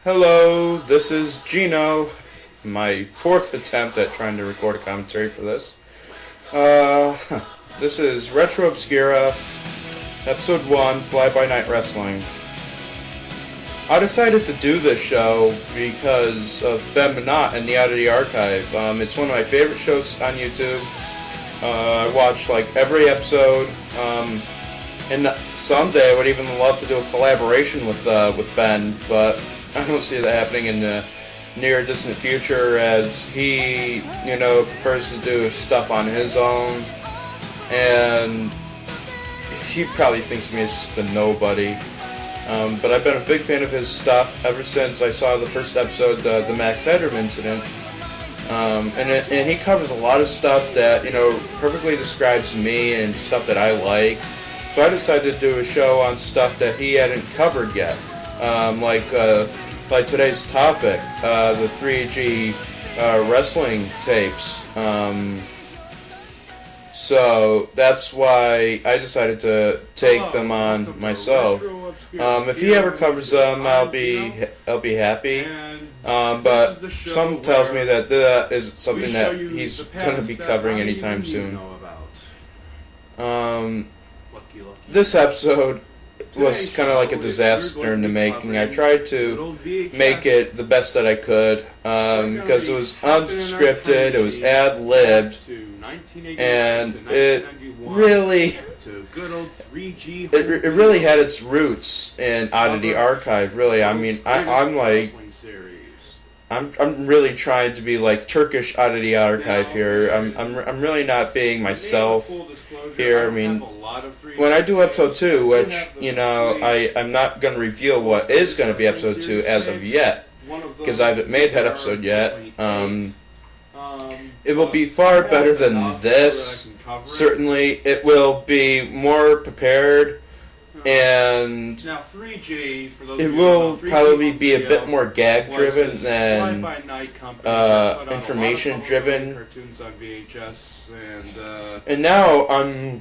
Hello, this is Gino. My fourth attempt at trying to record a commentary for this. This is Retro Obscura, Episode 1, Fly-By-Night Wrestling. I decided to do this show because of Ben Minot and the Out of the Archive. It's one of my favorite shows on YouTube. I watch like every episode. And someday I would even love to do a collaboration with Ben, but I don't see that happening in the near distant future, as he, prefers to do stuff on his own, and he probably thinks of me as just a nobody. But I've been a big fan of his stuff ever since I saw the first episode, the Max Headroom incident. And he covers a lot of stuff that, perfectly describes me and stuff that I like. So I decided to do a show on stuff that he hadn't covered yet. Like today's topic, the 3G wrestling tapes. So that's why I decided to take them on myself. If he ever covers them, I'll be happy. But something tells me that that isn't something that he's going to be covering anytime soon. This episode was kind of like a disaster in the making. I tried to make it the best that I could, because it was unscripted, it was ad-libbed, and it really had its roots in Out of the Archive. Really, I mean, I'm really trying to be like Turkish Out of the Archive here. I'm really not being myself here. I mean, when I do episode 2, which, I'm not going to reveal what is going to be episode 2 as of yet, because I haven't made that episode yet, it will be far better than this. Certainly, it will be more prepared, and it will probably be a bit more gag-driven than information-driven. And now I'm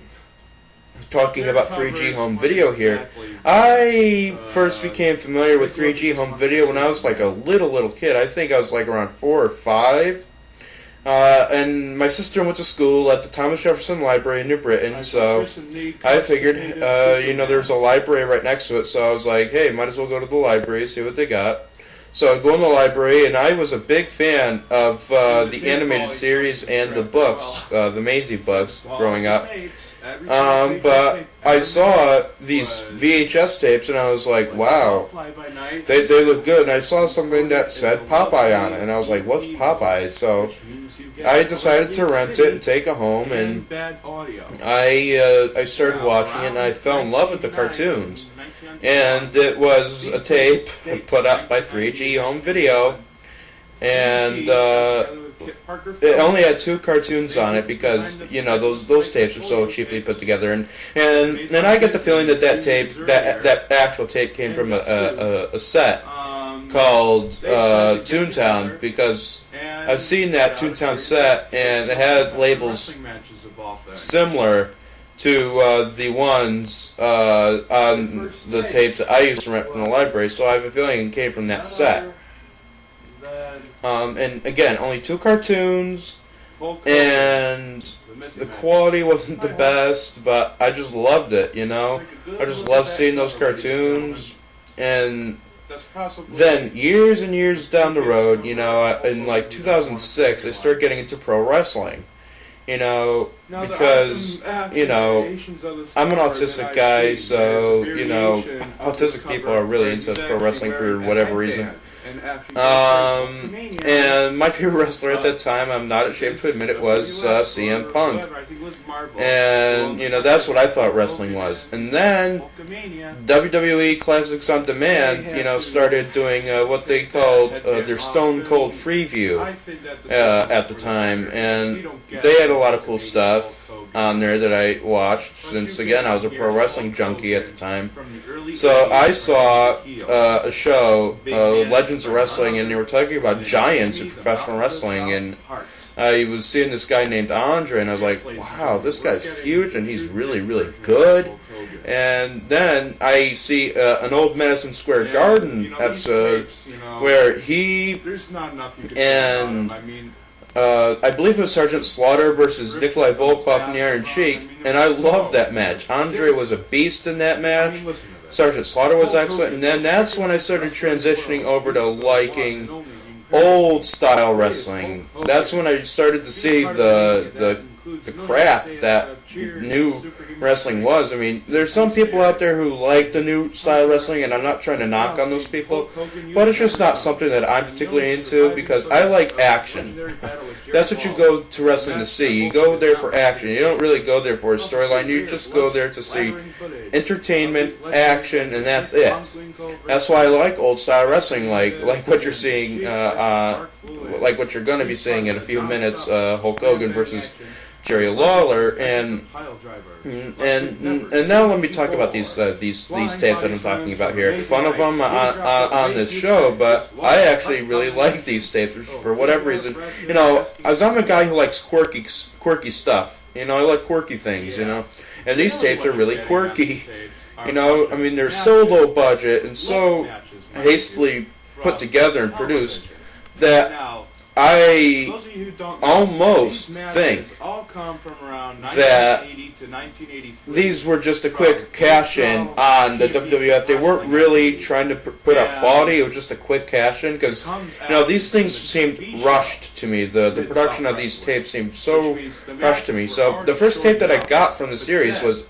talking about 3G home video here. I first became familiar with 3G home video when I was like a little kid. I think I was like around 4 or 5. And my sister went to school at the Thomas Jefferson Library in New Britain, so I figured, there was a library right next to it, so I was like, hey, might as well go to the library, see what they got. So I go in the library, and I was a big fan of the animated series and the books, the Maisie books, growing up. But I saw these VHS tapes, and I was like, wow, they look good. And I saw something that said Popeye on it, and I was like, what's Popeye? So I decided to rent it and take it home, and I started watching it, and I fell in love with the cartoons. And it was a tape put up by 3G Home Video, and it only had 2 cartoons on it because, those tapes were so cheaply put together. And I get the feeling that actual tape came from a set called Toontown, because I've seen that Toontown set, and it had labels similar to the ones on the tapes that I used to rent from the library, so I have a feeling it came from that set. And again, only 2 cartoons, and the quality wasn't the best, but I just loved it, I just loved seeing those cartoons. And then, years and years down the road, in like 2006, I started getting into pro wrestling. Because, I'm an autistic guy, so, autistic people are really into pro wrestling for whatever reason. And my favorite wrestler at that time, I'm not ashamed to admit it, was CM Punk. And, that's what I thought wrestling was. And then WWE Classics on Demand, started doing what they called their Stone Cold Freeview at the time. And they had a lot of cool stuff on there that I watched, since, again, I was a pro wrestling junkie at the time. So I saw a show, Legends of Wrestling, and they were talking about giants in professional wrestling, and I was seeing this guy named Andre, and I was like, wow, this guy's huge, and he's really, really good. And then I see an old Madison Square Garden episode where he and I believe it was Sergeant Slaughter versus Nikolai Volkov and the Iron Sheik, and I loved that match. Andre was a beast in that match. Sergeant Slaughter was excellent, and then that's when I started transitioning over to liking old style wrestling. That's when I started to see the crap that new wrestling was. I mean, there's some people out there who like the new style wrestling, and I'm not trying to knock on those people, but it's just not something that I'm particularly into because I like action. That's what you go to wrestling to see. You go there for action. You don't really go there for a storyline. You just go there to see entertainment, action, and that's it. That's why I like old style wrestling, like what you're seeing, like what you're going to be seeing in a few minutes, Hulk Hogan versus Jerry Lawler, and now let me talk about these tapes that I'm talking about here. Fun of them on this show, but I actually really like these tapes for whatever reason. You know, I'm a guy who likes quirky stuff. You know, I like quirky things. You know, and these tapes are really quirky. You know, I mean, they're so low budget and so hastily put together and produced that I almost think that these were just a quick cash-in on the WWF. They weren't really trying to put out quality. It was just a quick cash-in because, you know, these things seemed rushed to me. The production of these tapes seemed so rushed to me. So the first tape that I got from the series was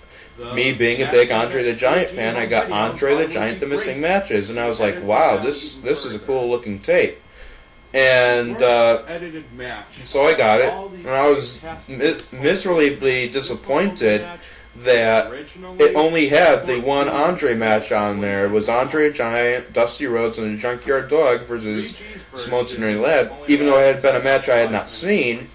me being a big Andre the Giant fan. I got Andre the Giant The Missing Matches, and I was like, wow, this is a cool-looking tape. And so I got it, and I was miserably disappointed that it only had the one Andre match on there. It was Andre the Giant, Dusty Rhodes, and the Junkyard Dog versus Simone Teneri Lab. Even though it had been a match I had not seen,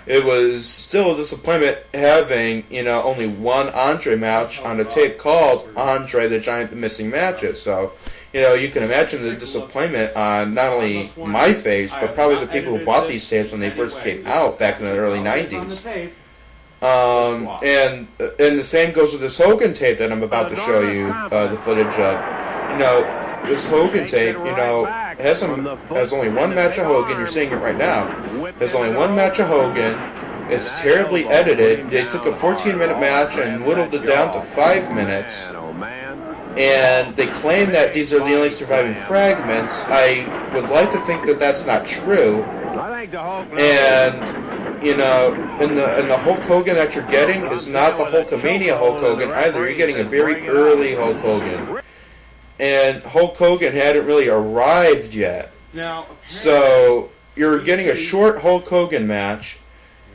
it was still a disappointment having, you know, only one Andre match on a tape called Andre the Giant The Missing Matches. So, you know, you can imagine the disappointment on not only my face, but probably the people who bought these tapes when they first came out back in the early 90s. And the same goes with this Hogan tape that I'm about to show you the footage of. You know, this Hogan tape, you know, has only one match of Hogan. You're seeing it right now. There's only one match of Hogan. It's terribly edited. They took a 14-minute match and whittled it down to 5 minutes. And they claim that these are the only surviving fragments. I would like to think that that's not true. And, you know, and the Hulk Hogan that you're getting is not the Hulkamania Hulk Hogan either. You're getting a very early Hulk Hogan. And Hulk Hogan hadn't really arrived yet. So you're getting a short Hulk Hogan match,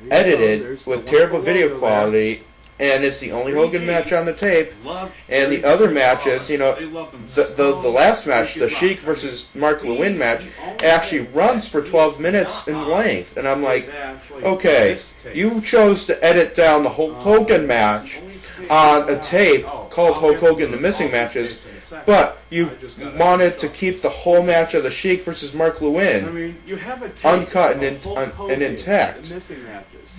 edited with terrible video quality, and it's the only Hogan match on the tape. And the other matches, you know, the last match, the Sheik versus Mark Lewin match, actually runs for 12 minutes in length. And I'm like, okay, you chose to edit down the Hulk Hogan match on a tape called Hulk Hogan The Missing Matches, but you wanted to keep the whole match of the Sheik versus Mark Lewin uncut and intact.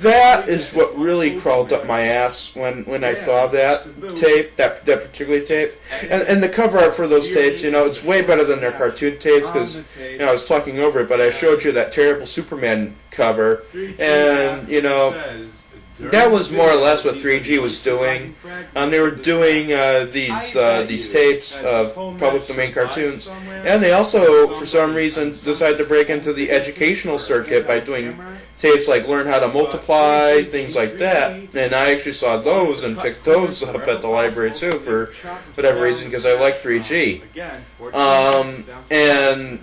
That is what really crawled up my ass when I saw that tape, that particular tape. And the cover art for those tapes, you know, it's way better than their cartoon tapes because, you know, I was talking over it, but I showed you that terrible Superman cover, and, you know, that was more or less what 3G was doing. They were doing these tapes of public domain cartoons, and they also, for some reason, decided to break into the educational circuit by doing tapes like Learn How to Multiply, things like that. And I actually saw those and picked those up at the library too for whatever reason because I like 3G. And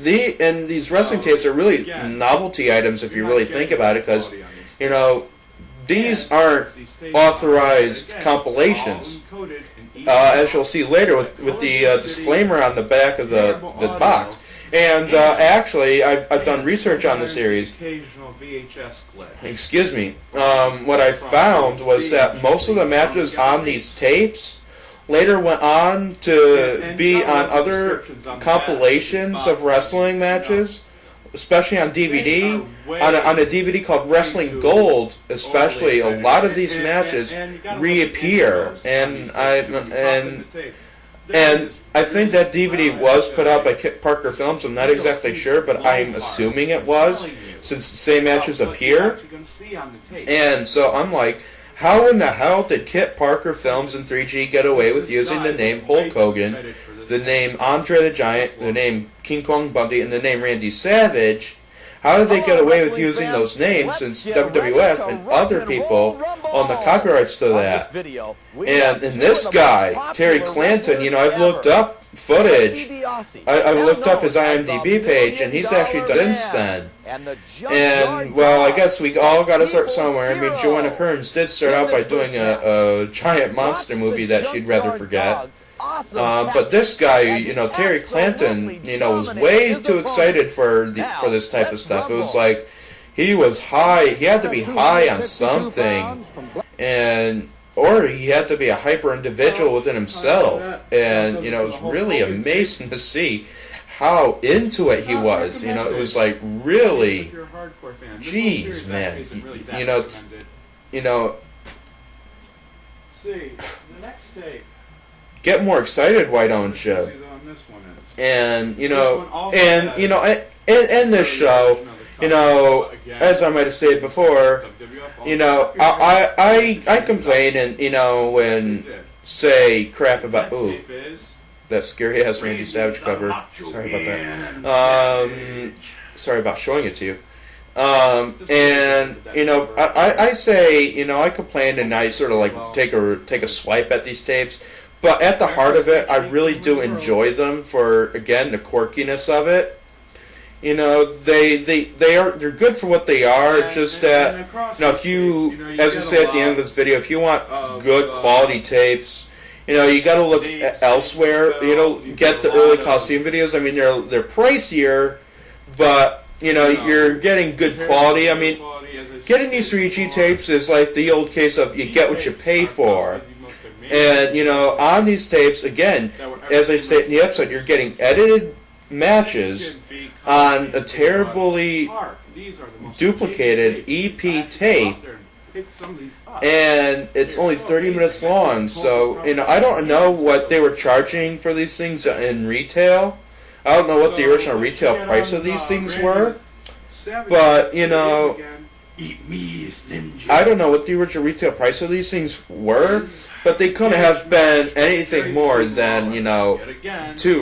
these wrestling tapes are really novelty items if you really think about it, because, you know, these aren't authorized compilations, as you'll see later with the disclaimer on the back of the box. And actually, I've done research on the series. Excuse me. What I found was that most of the matches on these tapes later went on to be on other compilations of wrestling matches, especially on DVD, on a DVD called Wrestling Gold, especially a lot of these matches reappear, and I think that DVD was put out by Kit Parker Films. I'm not exactly sure, but I'm assuming it was, since the same matches appear. And so I'm like, how in the hell did Kit Parker Films and 3G get away with using the name Hulk Hogan, the name Andre the Giant, the name King Kong Bundy, and the name Randy Savage? How did they get away with using those names, since WWF and other people own the copyrights to that? And this guy, Terry Clanton, I've looked up footage. I looked up his IMDb page, and he's actually done since then. And, well, I guess we all got to start somewhere. I mean, Joanna Kearns did start out by doing a giant monster movie that she'd rather forget. But this guy, Terry Clanton, was way too excited for this type of stuff. It was like he was high. He had to be high on something, or he had to be a hyper individual within himself. And it was really amazing to see how into it he was. It was like really, jeez, man. See the next tape. Get more excited, why don't you? And in this show, as I might have stated before, I complain and and say crap about that scary ass Randy Savage cover. Sorry about that. Sorry about showing it to you. I say I complain and I sort of like take a swipe at these tapes. But at the heart of it, I really do enjoy them for, again, the quirkiness of it. They're good for what they are. It's just that, if you, as I say at the end of this video, if you want good quality tapes, you got to look elsewhere. Get the early Coliseum videos. I mean, they're pricier, but you're getting good quality. I mean, getting these 3G tapes is like the old case of you get what you pay for. And, on these tapes, again, as I state in the episode, you're getting edited matches on a terribly duplicated EP tape, and it's only 30 minutes long. So, I don't know what they were charging for these things in retail. I don't know what the original retail price of these things were, but, I don't know what the original retail price of these things were, but they couldn't have been anything more than, $2 or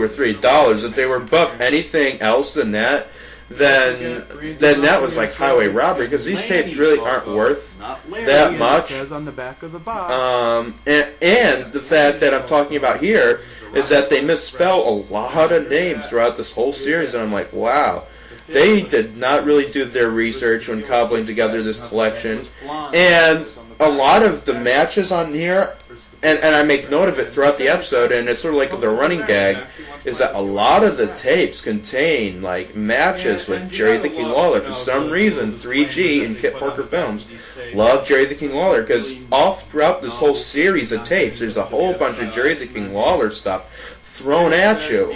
$3. If they were above anything else than that, then that was like highway robbery, because these tapes really aren't worth that much. And the fact that I'm talking about here is that they misspell a lot of names throughout this whole series, and I'm like, wow. They did not really do their research when cobbling together this collection. And a lot of the matches on here, and I make note of it throughout the episode, and it's sort of like the running gag, is that a lot of the tapes contain like matches with Jerry the King Lawler. For some reason, 3G and Kit Parker Films love Jerry the King Lawler, because all throughout this whole series of tapes, there's a whole bunch of Jerry the King Lawler stuff thrown at you.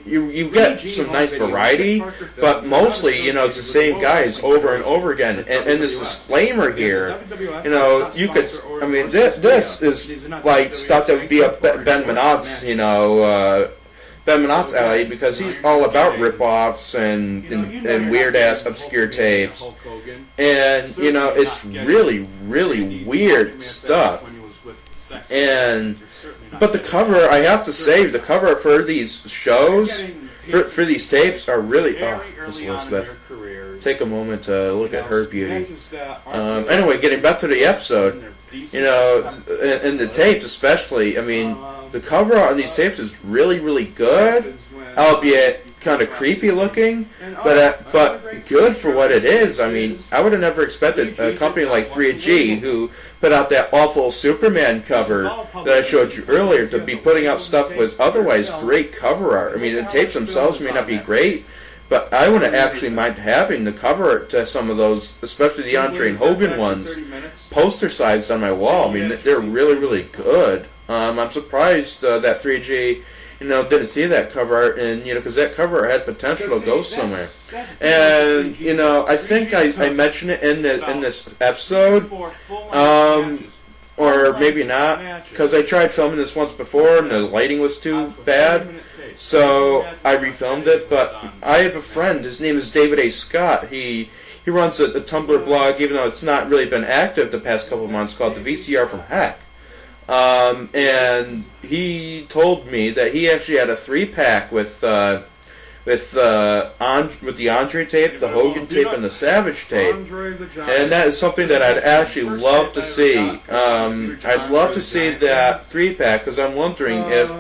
You get some nice variety, but mostly, it's the same guys over and over again. And this disclaimer here, this is like stuff that would be up Ben Minott's, Ben Minott's alley, because he's all about rip-offs and weird-ass obscure tapes. And, it's really, really weird stuff. But the cover, I have to say, the cover for these shows, for these tapes, are really, Miss Elizabeth, take a moment to look at her beauty. Anyway, getting back to the episode, and the tapes especially, the cover on these tapes is really, really good, albeit kind of creepy looking, but good for what it is. I would have never expected a company like 3G, who put out that awful Superman cover that I showed you earlier, to be putting out stuff with otherwise great cover art. The tapes themselves may not be great, but I wouldn't actually mind having the cover art to some of those, especially the Andre and Hogan ones, poster sized on my wall. They're really, really good. I'm surprised that 3G, didn't see that cover art, and because that cover art had potential to go somewhere. And I think I mentioned it in this episode, or maybe not, because I tried filming this once before and the lighting was too bad, so I refilmed it. But I have a friend. His name is David A. Scott. He runs a Tumblr blog, even though it's not really been active the past couple of months, called the VCR from Heck. And he told me that he actually had a 3-pack with the Andre tape, the Hogan tape, and the Savage tape, and that is something that I'd actually love to see. I'd love to see that 3-pack, because I'm wondering if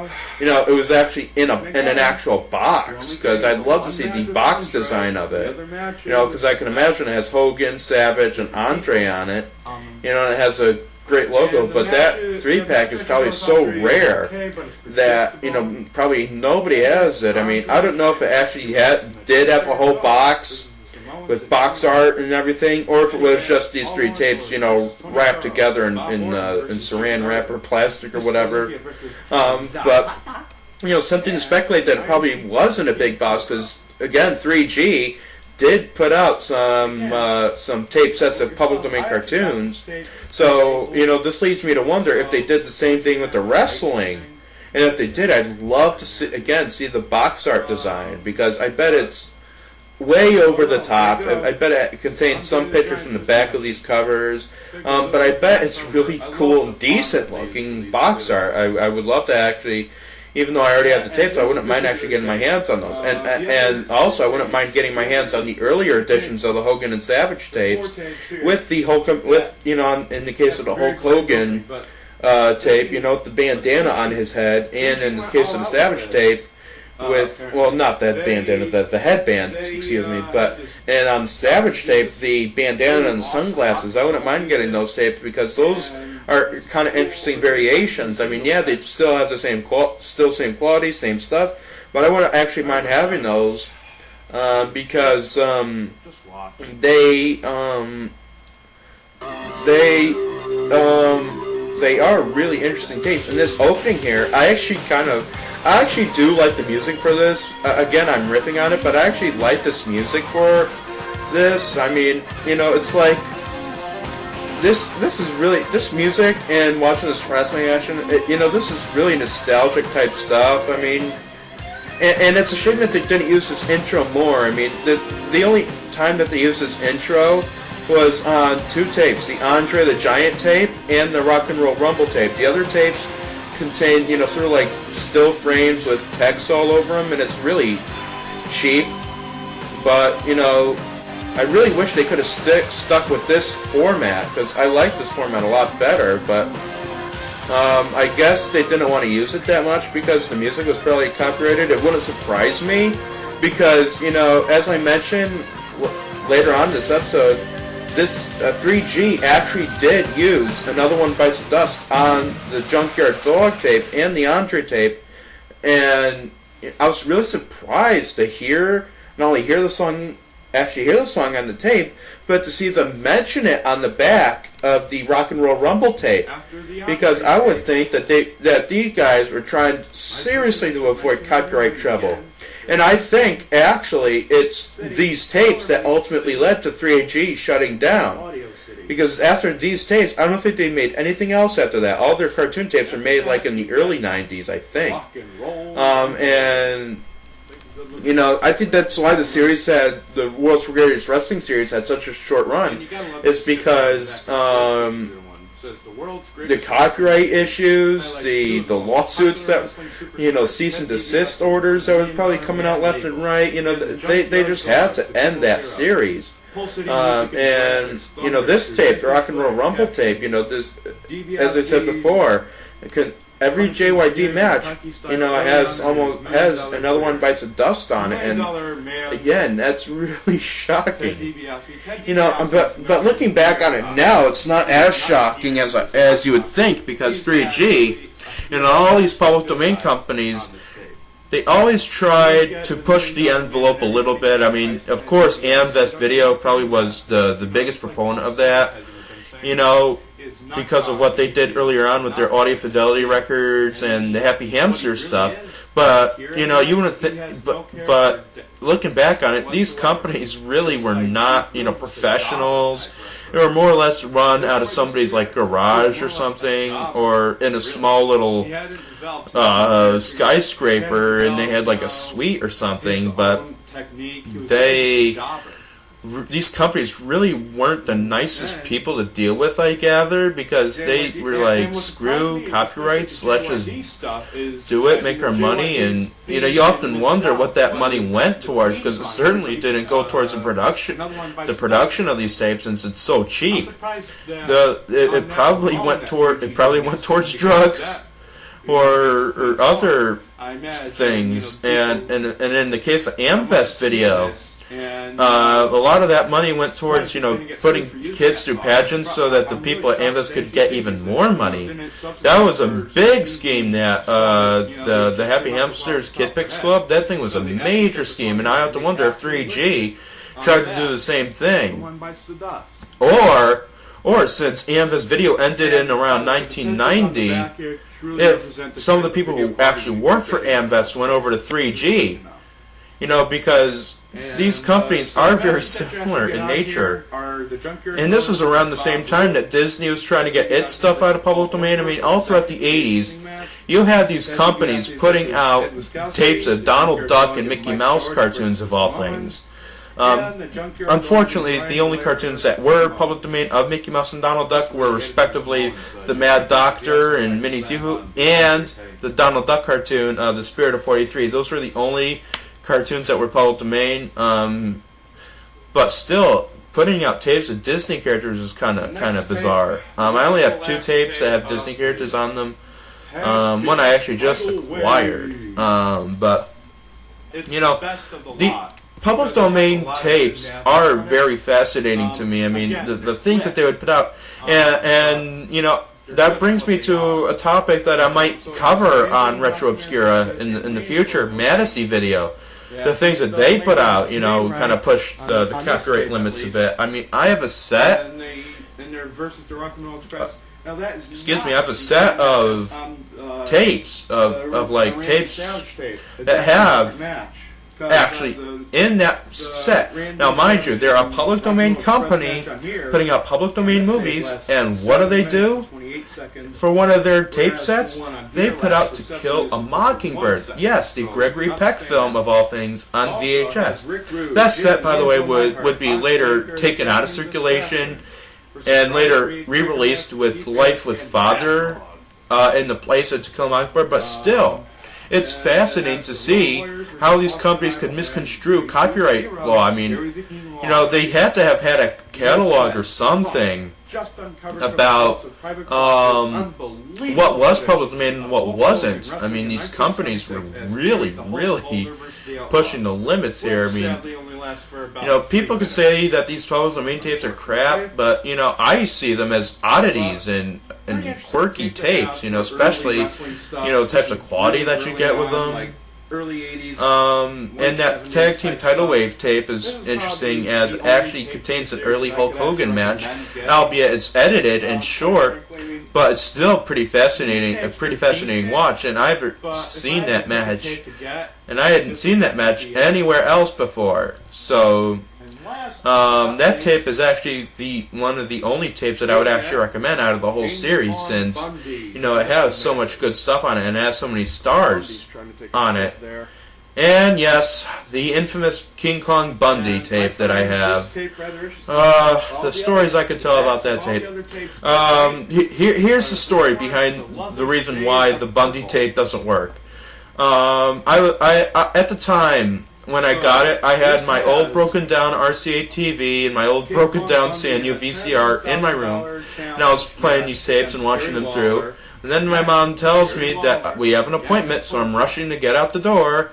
it was actually in an actual box, because I'd love to see the box design of it. Because I can imagine it has Hogan, Savage, and Andre on it. And it has a great logo, but that 3-pack is probably so rare that probably nobody has it. I mean, I don't know if it actually did have a whole box with box art and everything, or if it was just these 3 tapes, wrapped together in saran wrap or plastic or whatever. But something to speculate that it probably wasn't a big box, because again, 3G did put out some tape sets of public domain cartoons. So, this leads me to wonder if they did the same thing with the wrestling. And if they did, I'd love to see the box art design, because I bet it's way over the top. I bet it contains some pictures from the back of these covers. But I bet it's really cool and decent looking box art. I would love to actually, even though I already have the tapes, I wouldn't mind actually getting my hands on those. And also, I wouldn't mind getting my hands on the earlier editions of the Hogan and Savage tapes, with the Hulk, in the case of the Hulk Hogan tape, with the bandana on his head, and in the case of the Savage tape, with, not that bandana, the headband, excuse me, and on the Savage tape, the bandana and the sunglasses. I wouldn't mind getting those tapes, because those are kind of interesting variations. I mean, they still have the same quality, same stuff, but I wouldn't actually mind having those, because they are really interesting tapes. And this opening here, I actually do like the music for this. Again, I'm riffing on it, but I actually like this music for this. I mean, it's like this music and watching this wrestling action. This is really nostalgic type stuff. I mean, and it's a shame that they didn't use this intro more. I mean, the only time that they used this intro was on 2 tapes: the Andre the Giant tape and the Rock and Roll Rumble tape. The other tapes contain, sort of like still frames with text all over them, and it's really cheap. But, I really wish they could have stuck with this format, because I like this format a lot better, but I guess they didn't want to use it that much because the music was probably copyrighted. It wouldn't surprise me, because, as I mentioned later on in this episode, this 3G actually did use Another One Bites the Dust on the Junkyard Dog tape and the Andre tape, and I was really surprised to not only hear the song on the tape, but to see them mention it on the back of the Rock and Roll Rumble tape, because I would think that these guys were trying seriously to avoid copyright trouble. And I think, actually, it's these tapes that ultimately led to 3AG shutting down. Because after these tapes, I don't think they made anything else after that. All their cartoon tapes were made, like, in the early 90s, I think. I think that's why the World's Greatest Wrestling series had such a short run. Is because the copyright issues, the lawsuits that, cease and desist orders that were probably coming out left and right, they just had to end that series. This tape, the Rock and Roll Rumble tape, this, as I said before, every JYD match, has Another One Bites the Dust on it, and again, that's really shocking. But looking back on it now, it's not as shocking as you would think, because 3G, all these public domain companies, they always tried to push the envelope a little bit. I mean, of course, Amvest Video probably was the biggest proponent of that, because of what they did earlier on with their audio fidelity records and the Happy Hamster stuff. But you wouldn't think. But looking back on it, these companies really were not professionals. They were more or less run out of somebody's like garage or something, or in a small little skyscraper, and they had like a suite or something. But these companies really weren't the nicest people to deal with, I gather, because they were like, screw copyrights, let's just do it, make our money, and you often wonder what that money went towards, because it certainly didn't go towards the production of these tapes, since it's so cheap. It probably went towards drugs or other things, and in the case of Amvest Video, a lot of that money went towards, putting kids through pageants so that the people at Amvest could get even more money. That was a big scheme, that the Happy Hamsters Kid Picks Club, that thing was a major scheme, and I have to wonder if 3G tried to do the same thing. Or since Amvest Video ended in around 1990, if some of the people who actually worked for Amvest went over to 3G, because these companies are very similar in nature. And this was around the same time that Disney was trying to get its stuff out of public domain. I mean, all throughout the 80s, you had these companies putting out tapes of Donald Duck and Mickey Mouse cartoons, of all things. Unfortunately, the only cartoons that were public domain of Mickey Mouse and Donald Duck were respectively the Mad Doctor and Minnie Dooku, and the Donald Duck cartoon, The Spirit of 43. Those were the only cartoons that were public domain, but still, putting out tapes of Disney characters is kind of bizarre. I only have 2 tapes that have Disney characters on them. One I actually just acquired, but the public domain tapes are very fascinating to me. I mean, the things that they would put out, and that brings me to a topic that I might cover on Retro Obscura in the future, Madison Video. The things that they put out, kind of push the copyright limits a bit. I mean, I have a set. Excuse me, I have a set of tapes of tapes that have actually in that set. Now, mind you, they're a public domain company putting out public domain movies, and what do? For one of their tape sets, they put out To Kill a Mockingbird. Yes, the Gregory Peck film, of all things, on VHS. That set, by the way, would be later taken out of circulation and later re-released with Life with Father in the place of To Kill a Mockingbird, but still, it's fascinating to see how these companies could misconstrue copyright law. I mean, they had to have had a catalog or something about what was public domain and what wasn't. I mean, these companies were really pushing the limits here. I mean, people could say that these public domain tapes are crap, but I see them as oddities and quirky tapes. Especially types of quality that you get with them. And that tag team title wave tape is interesting, as it actually contains an early Hulk Hogan match, albeit it's edited and short, but it's still a pretty fascinating watch. And I've seen that match, and I hadn't seen that match anywhere else before. So that tape is actually one of the only tapes that I would actually recommend out of the whole series, since it has so much good stuff on it and it has so many stars on it. And yes, the infamous King Kong Bundy tape that I have. The stories I could tell about that tape. Here's the story behind the reason why the Bundy tape doesn't work. I at the time when I got it, I had my old broken down RCA TV and my old broken down Sanyo VCR in my room, and I was playing these tapes and watching them through. And then my mom tells me that we have an appointment, so I'm rushing to get out the door.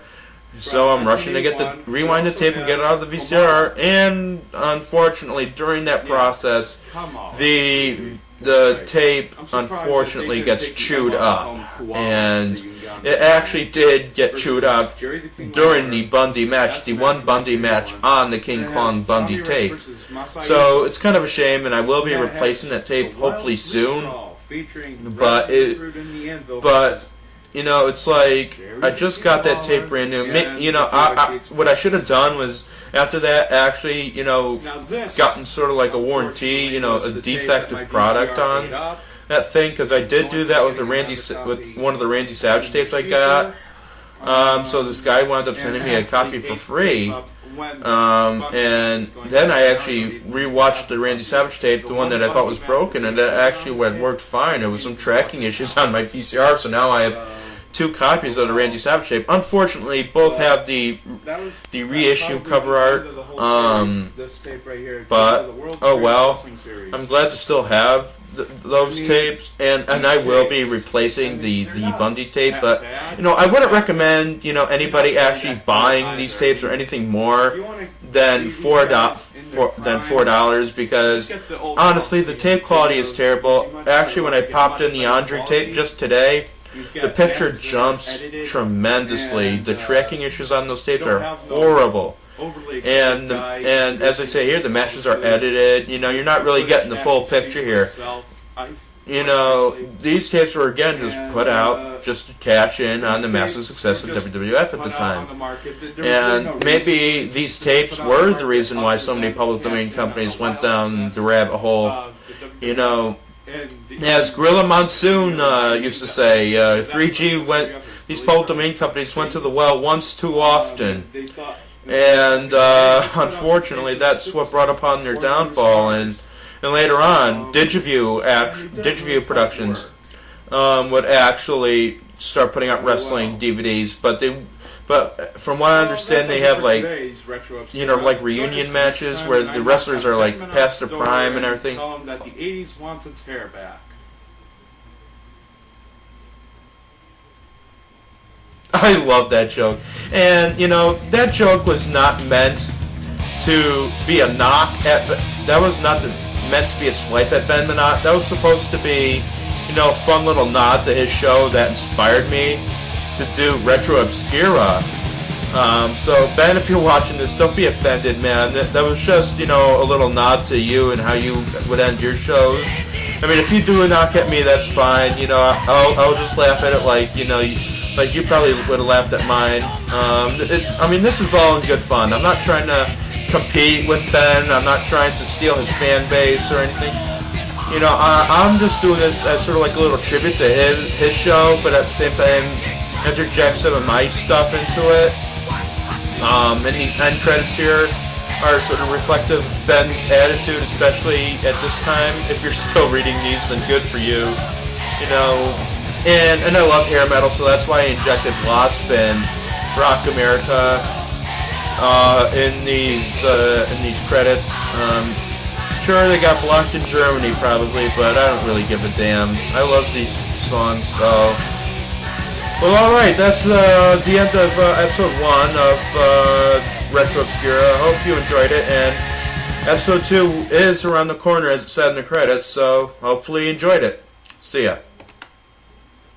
So I'm rushing to rewind the tape and get it out of the VCR, and unfortunately during that process, the tape unfortunately gets chewed up, and it actually did get chewed up during the Bundy match, the one Bundy match on the King Kong Bundy tape. So it's kind of a shame, and I will be replacing that tape hopefully soon. But you know, it's like I just got that tape brand new. You know, what I should have done was after that actually, you know, gotten sort of like a warranty, you know, a defective product on that thing, because I did do that with one of the Randy Savage tapes I got. So this guy wound up sending me a copy for free. And then I actually rewatched the Randy Savage tape, the one that I thought was broken, and it actually worked fine. There was some tracking issues on my VCR, so now I have 2 copies of the Randy Savage tape. Unfortunately, both have the reissue cover art. But oh well, I'm glad to still have those tapes, and I will be replacing the Bundy tape. But you know, I wouldn't recommend, you know, anybody actually buying these tapes or anything more than $4, because honestly, the tape quality is terrible. Actually, when I popped in the Andre tape just today, the picture jumps tremendously. The tracking issues on those tapes are horrible. And as I say here, the matches are edited. You know, you're not really getting the full picture here. You know, these tapes were again just put out just to cash in on the massive success of WWF at the time. And maybe these tapes were the reason why so many public domain companies went down the rabbit hole. You know, as Gorilla Monsoon used to say, 3G these public domain companies went to the well once too often. And unfortunately, that's what brought upon their downfall. And later on, Digiview Productions would actually start putting out wrestling DVDs. But from what I understand, they have like, you know, like reunion matches where the wrestlers are like past their prime and everything. Tell them that the 80s wants its hair back. I love that joke. And, you know, that joke was not meant to be a knock at... That was not meant to be a swipe at Ben Minot. That was supposed to be, you know, a fun little nod to his show that inspired me to do Retro Obscura. So, Ben, if you're watching this, don't be offended, man. That was just, you know, a little nod to you and how you would end your shows. I mean, if you do a knock at me, that's fine. You know, I'll just laugh at it like, you know... Like you probably would have laughed at mine. I mean, this is all in good fun. I'm not trying to compete with Ben. I'm not trying to steal his fan base or anything. You know, I'm just doing this as sort of like a little tribute to his show, but at the same time, interject some of my stuff into it. And these end credits here are sort of reflective of Ben's attitude, especially at this time. If you're still reading these, then good for you. You know. And I love hair metal, so that's why I injected Wasp and Rock America in these credits. Sure, they got blocked in Germany probably, but I don't really give a damn. I love these songs. So, well, all right, that's the end of episode 1 of Retro Obscura. I hope you enjoyed it, and episode 2 is around the corner, as it said in the credits. So, hopefully, you enjoyed it. See ya.